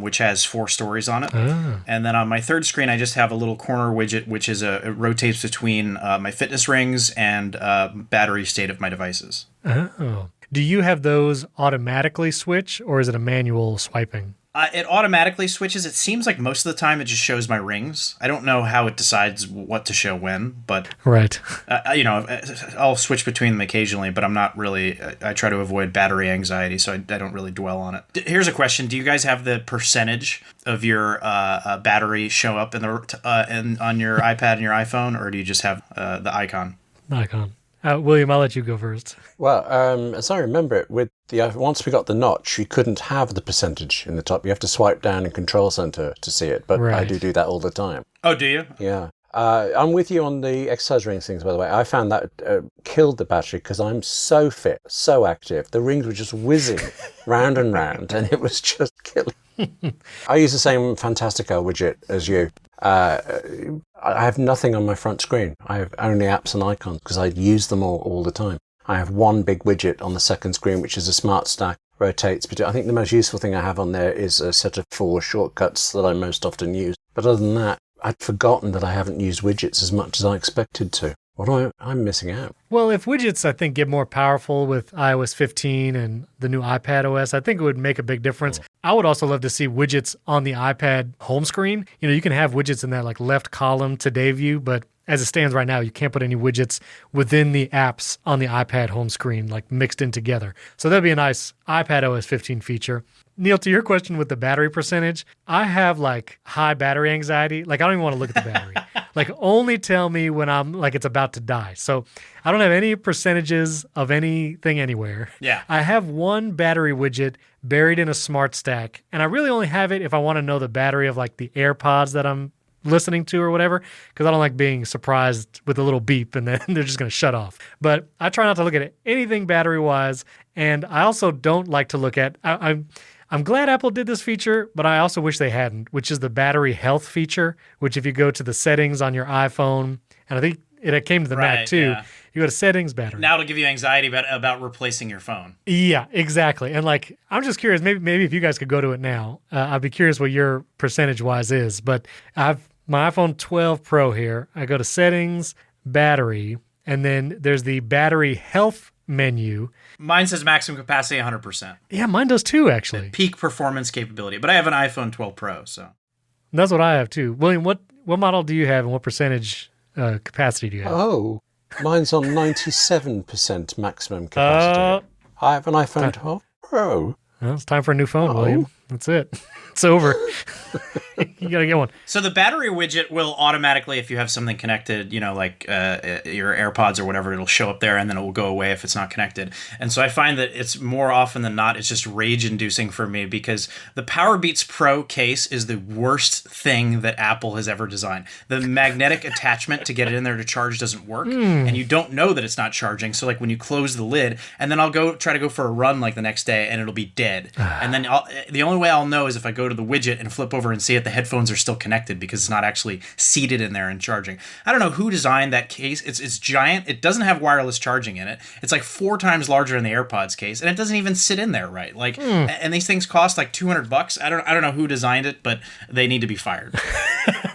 which has 4 stories on it. And then on my third screen I just have a little corner widget, which is it rotates between my fitness rings and battery state of my devices. Oh. Do you have those automatically switch, or is it a manual swiping? It automatically switches. It seems like most of the time it just shows my rings. I don't know how it decides what to show when, but right. I'll switch between them occasionally, but I'm not really. I try to avoid battery anxiety, so I don't really dwell on it. Here's a question: do you guys have the percentage of your battery show up on your iPad and your iPhone, or do you just have the icon? Icon. William, I'll let you go first. Well, as I remember it, with once we got the notch, you couldn't have the percentage in the top. You have to swipe down in Control Center to see it, but right. I do that all the time. Oh, do you? Yeah. I'm with you on the exercise rings things, by the way. I found that killed the battery because I'm so fit, so active. The rings were just whizzing round and round, and it was just killing. I use the same Fantastical widget as you. I have nothing on my front screen. I have only apps and icons because I use them all the time. I have one big widget on the second screen, which is a smart stack, rotates. But I think the most useful thing I have on there is a set of 4 shortcuts that I most often use. But other than that, I'd forgotten that I haven't used widgets as much as I expected to. I'm missing out. Well, if widgets, I think, get more powerful with iOS 15 and the new iPad OS, I think it would make a big difference. I would also love to see widgets on the iPad home screen. You can have widgets in that like left column today view, but as it stands right now, you can't put any widgets within the apps on the iPad home screen, like mixed in together. So that'd be a nice iPad OS 15 feature. Neil, to your question with the battery percentage, I have like high battery anxiety. Like I don't even want to look at the battery. Like only tell me when I'm like it's about to die. So I don't have any percentages of anything anywhere. Yeah. I have one battery widget buried in a smart stack, and I really only have it if I want to know the battery of like the AirPods that I'm listening to or whatever, because I don't like being surprised with a little beep and then they're just going to shut off. But I try not to look at anything battery-wise, and I also don't like to look at... I'm glad Apple did this feature, but I also wish they hadn't, which is the battery health feature, which if you go to the settings on your iPhone, and I think it came to the Mac too, you go to settings, battery. Now it'll give you anxiety about replacing your phone. Yeah, exactly. And like, I'm just curious, maybe if you guys could go to it now, I'd be curious what your percentage-wise is, but I have my iPhone 12 Pro here. I go to settings, battery, and then there's the battery health menu. Mine says maximum capacity 100%. Yeah, mine does too, actually. Peak performance capability. But I have an iPhone 12 Pro, so. That's what I have too. William, what model do you have and what percentage capacity do you have? Oh, mine's on 97% maximum capacity. I have an iPhone 12 Pro. Well, it's time for a new phone, William. That's it. It's over. You got to get one. So the battery widget will automatically, if you have something connected, like your AirPods or whatever, it'll show up there and then it will go away if it's not connected. And so I find that it's more often than not, it's just rage-inducing for me because the PowerBeats Pro case is the worst thing that Apple has ever designed. The magnetic attachment to get it in there to charge doesn't work, and you don't know that it's not charging. So like when you close the lid, and then I'll try to go for a run like the next day, and it'll be dead. And then the only way I'll know is if I go to the widget and flip over and see it, the headphones are still connected because it's not actually seated in there and charging. I don't know who designed that case. It's giant. It doesn't have wireless charging in it. It's like 4 times larger than the AirPods case, and it doesn't even sit in there right. Like, and these things cost like $200. I don't know who designed it, but they need to be fired.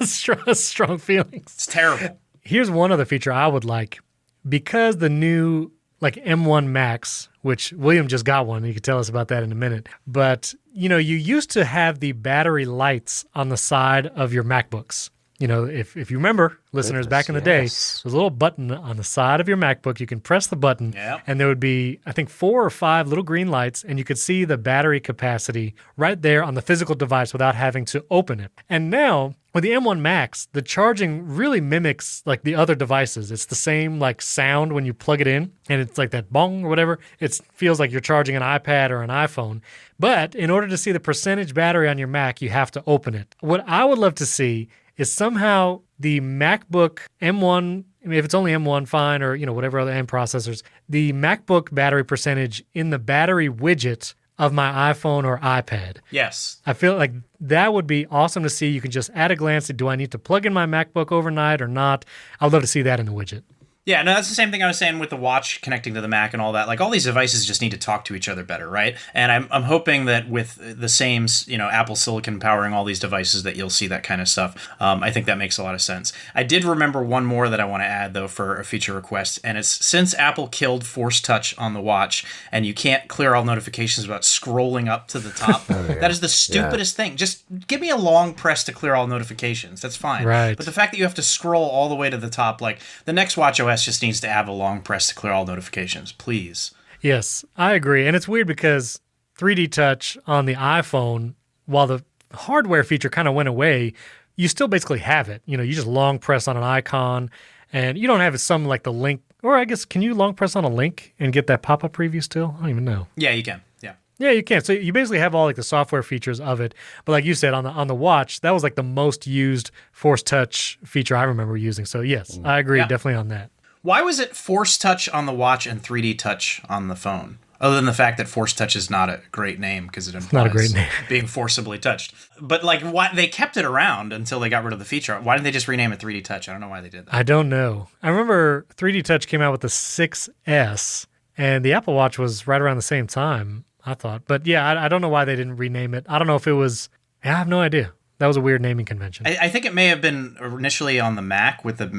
Strong feelings. It's terrible. Here's one other feature I would like, because the new like M1 Max, which William just got one. You can tell us about that in a minute. But, you used to have the battery lights on the side of your MacBooks. If you remember, listeners, back in the day, there's a little button on the side of your MacBook. You can press the button, and there would be, I think, 4 or 5 little green lights, and you could see the battery capacity right there on the physical device without having to open it. And now, with the M1 Max, the charging really mimics like the other devices. It's the same like sound when you plug it in, and it's like that bong or whatever. It feels like you're charging an iPad or an iPhone. But in order to see the percentage battery on your Mac, you have to open it. What I would love to see is somehow the MacBook M1 I mean, if it's only M1, fine, or whatever other M processors. The MacBook battery percentage in the battery widget of my iPhone or iPad. Yes. I feel like that would be awesome to see. You can just at a glance, do I need to plug in my MacBook overnight or not? I'd love to see that in the widget. Yeah, no, that's the same thing I was saying with the watch connecting to the Mac and all that. Like, all these devices just need to talk to each other better, right? And I'm hoping that with the same, Apple Silicon powering all these devices, that you'll see that kind of stuff. I think that makes a lot of sense. I did remember one more that I want to add, though, for a feature request, and it's since Apple killed Force Touch on the watch, and you can't clear all notifications without scrolling up to the top. That is the stupidest thing. Just give me a long press to clear all notifications. That's fine. Right. But the fact that you have to scroll all the way to the top, like the next watchOS just needs to have a long press to clear all notifications, please. Yes, I agree. And it's weird because 3D Touch on the iPhone, while the hardware feature kind of went away, you still basically have it. You just long press on an icon, and you don't have some like the link, or I guess, can you long press on a link and get that pop-up preview still? I don't even know. Yeah, you can. Yeah. Yeah, you can. So you basically have all like the software features of it. But like you said, on the watch, that was like the most used Force Touch feature I remember using. So yes, I agree definitely on that. Why was it Force Touch on the watch and 3D Touch on the phone? Other than the fact that Force Touch is not a great name because it implies not a great name. being forcibly touched. But like, why they kept it around until they got rid of the feature? Why didn't they just rename it 3D Touch? I don't know why they did that. I don't know. I remember 3D Touch came out with the 6S, and the Apple Watch was right around the same time, I thought. But yeah, I don't know why they didn't rename it. I don't know if it was. I have no idea. That was a weird naming convention. I think it may have been initially on the Mac with the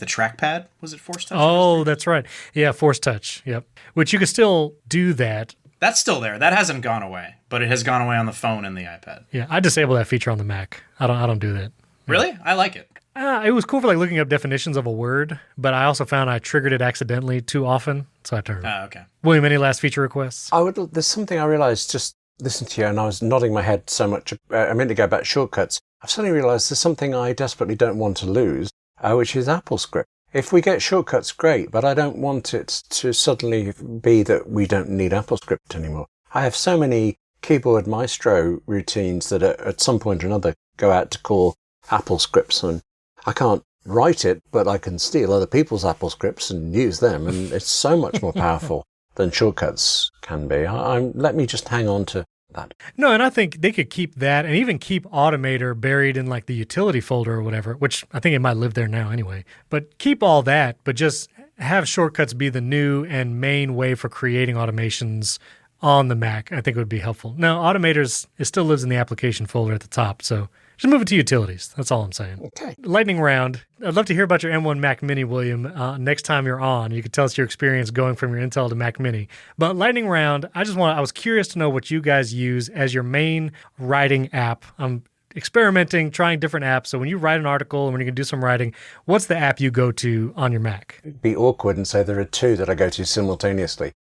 trackpad. Was it Force Touch? Oh, that's right. Yeah, Force Touch. Yep. Which you could still do that. That's still there. That hasn't gone away, but it has gone away on the phone and the iPad. Yeah, I disable that feature on the Mac. I don't do that. Really? I like it. It was cool for like looking up definitions of a word, but I also found I triggered it accidentally too often, so I turned it off. Oh, okay. William, any last feature requests? There's something I realized just listening to you, and I was nodding my head so much a minute ago about shortcuts. I've suddenly realized there's something I desperately don't want to lose, which is AppleScript. If we get shortcuts, great, but I don't want it to suddenly be that we don't need AppleScript anymore. I have so many keyboard maestro routines that at some point or another go out to call AppleScripts, and I can't write it, but I can steal other people's AppleScripts and use them, and it's so much more powerful than shortcuts can be. Let me just hang on to that. No, and I think they could keep that and even keep Automator buried in like the utility folder or whatever, which I think it might live there now anyway. But keep all that, but just have shortcuts be the new and main way for creating automations on the Mac. I think it would be helpful. Now, Automators, it still lives in the application folder at the top, so just move it to utilities. That's all I'm saying. Okay. Lightning round. I'd love to hear about your M1 Mac Mini, William, next time you're on. You could tell us your experience going from your Intel to Mac Mini. But lightning round, I was curious to know what you guys use as your main writing app. I'm experimenting, trying different apps. So when you write an article and when you can do some writing, what's the app you go to on your Mac? It'd be awkward and say there are two that I go to simultaneously.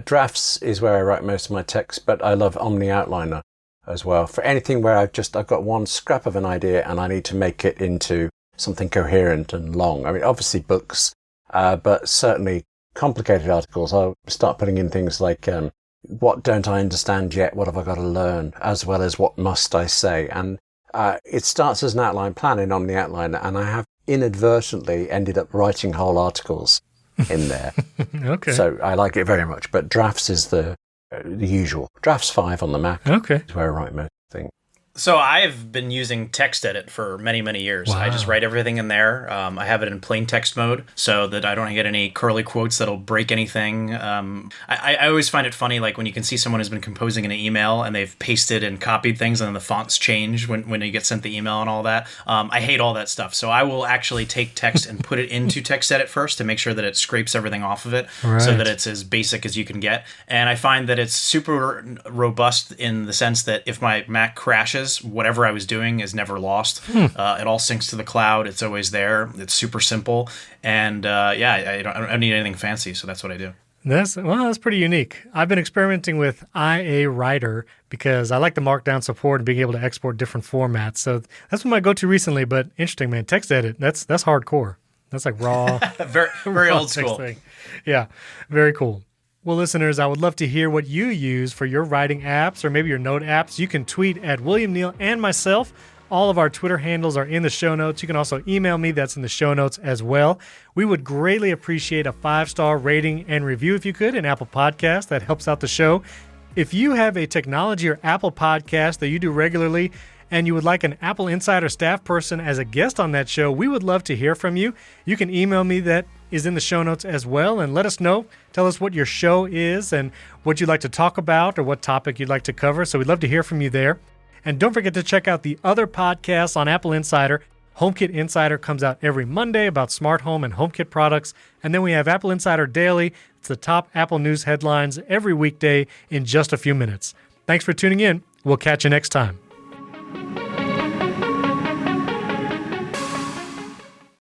Drafts is where I write most of my text, but I love Omni Outliner as well. For anything where I've got one scrap of an idea and I need to make it into something coherent and long. I mean, obviously books, but certainly complicated articles. I'll start putting in things like, what don't I understand yet? What have I got to learn? As well as what must I say? And it starts as an outline plan in Omni Outliner, and I have inadvertently ended up writing whole articles in there. Okay. So I like it very much, but Drafts is the usual. Drafts 5 on the Mac. Okay. Is where I write most things. So I've been using TextEdit for many, many years. Wow. I just write everything in there. I have it in plain text mode so that I don't get any curly quotes that'll break anything. I always find it funny, like when you can see someone who's been composing an email and they've pasted and copied things and then the fonts change when you get sent the email and all that. I hate all that stuff. So I will actually take text and put it into TextEdit first to make sure that it scrapes everything off of it so that it's as basic as you can get. And I find that it's super robust in the sense that if my Mac crashes, whatever I was doing is never lost. It all syncs to the cloud. It's always there. It's super simple. And I don't need anything fancy, so that's what I do. That's pretty unique. I've been experimenting with IA Writer because I like the Markdown support and being able to export different formats. So that's been my go-to recently, but interesting, man. TextEdit, that's hardcore. That's like raw. very very raw old school. texting. Yeah, very cool. Well, listeners, I would love to hear what you use for your writing apps or maybe your note apps. You can tweet at William Neal and myself All of our Twitter handles are in the show notes. You can also email me. That's in the show notes as well. We would greatly appreciate a 5-star rating and review if you could in Apple Podcasts. That helps out the show. If you have a technology or Apple podcast that you do regularly and you would like an Apple Insider staff person as a guest on that show, we would love to hear from you. You can email me. That is in the show notes as well, and let us know. Tell us what your show is and what you'd like to talk about or what topic you'd like to cover. So we'd love to hear from you there. And don't forget to check out the other podcasts on Apple Insider. HomeKit Insider comes out every Monday about smart home and HomeKit products. And then we have Apple Insider Daily. It's the top Apple news headlines every weekday in just a few minutes. Thanks for tuning in. We'll catch you next time.